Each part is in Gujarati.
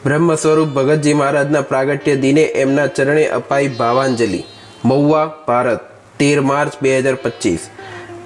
બ્રહ્મ સ્વરૂપ ભગતજી મહારાજના પ્રાગટ્ય દિને એમના ચરણે અપાઈ ભાવાંજલિ। મહુવા, ભારત, 13 માર્ચ 2025।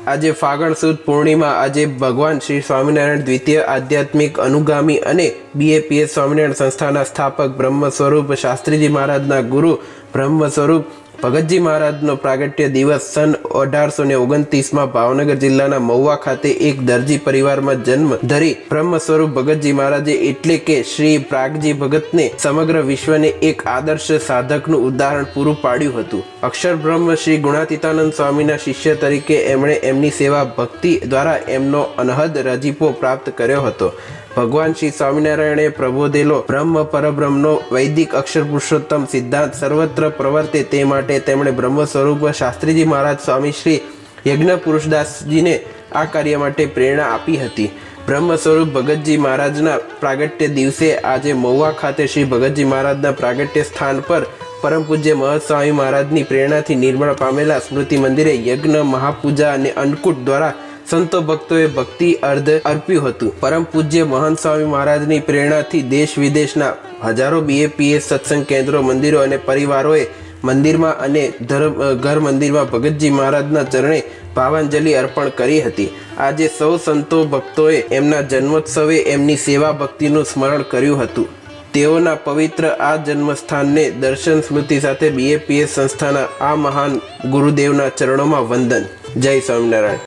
આજે ફાગણ સુદ પૂર્ણિમા। આજે ભગવાન શ્રી સ્વામિનારાયણ દ્વિતીય આધ્યાત્મિક અનુગામી અને BAPS સ્વામિનારાયણ સંસ્થાના સ્થાપક બ્રહ્મ સ્વરૂપ શાસ્ત્રીજી મહારાજના ગુરુ બ્રહ્મ સ્વરૂપ ભગતજી મહારાજનો પ્રાગટ્ય દિવસ સન 1829માં ભાવનગર જિલ્લાના મહુવા ખાતે એક દરજી પરિવારમાં જન્મ ધરી બ્રહ્મ સ્વરૂપ ભગતજી મહારાજે એટલે કે શ્રી પ્રાગજી ભગતને સમગ્ર વિશ્વને એક આદર્શ સાધકનું ઉદાહરણ પૂરું પાડ્યું હતું। અક્ષર બ્રહ્મ શ્રી ગુણાતીતાનંદ સ્વામીના શિષ્ય તરીકે એમણે એમની સેવા ભક્તિ દ્વારા એમનો અનહદ રાજીપો પ્રાપ્ત કર્યો હતો। ભગવાન શ્રી સ્વામિનારાયણે પ્રબોધેલો બ્રહ્મ પરબ્રહ્મનો વૈદિક અક્ષર પુરુષોત્તમ સિદ્ધાંત સર્વત્ર પ્રવર્તે તે માટે તેમણે બ્રહ્મ સ્વરૂપ શાસ્ત્રીજી મહારાજ સ્વામી શ્રી યજ્ઞ પુરુષદાસજીને આ કાર્ય માટે પ્રેરણા આપી હતી। બ્રહ્મ સ્વરૂપ ભગતજી મહારાજના પ્રાગટ્ય દિવસે આજે મહુવા ખાતે શ્રી ભગતજી મહારાજના પ્રાગટ્ય સ્થાન પર પરમ પૂજ્ય મહંત સ્વામી મહારાજની પ્રેરણાથી નિર્માણ પામેલા સ્મૃતિ મંદિરે યજ્ઞ, મહાપૂજા અને અન્નકૂટ દ્વારા સંતો ભક્તોએ ભક્તિ અર્ધ આપ્યું હતું। પરમ પૂજ્ય મહંત સ્વામી મહારાજની પ્રેરણાથી દેશ વિદેશના હજારો BAPS સત્સંગ કેન્દ્રો, મંદિરો અને પરિવારોએ મંદિરમાં અને ઘર મંદિરમાં ભગતજી મહારાજના ચરણે ભાવાંજલિ અર્પણ કરી હતી। આજે સૌ સંતો ભક્તોએ એમના જન્મોત્સવે એમની સેવા ભક્તિનું સ્મરણ કર્યું હતું। તેઓના પવિત્ર આ જન્મસ્થાનને દર્શન સ્મૃતિ સાથે BAPS સંસ્થાના આ મહાન ગુરુદેવના ચરણોમાં વંદન। જય સ્વામિનારાયણ।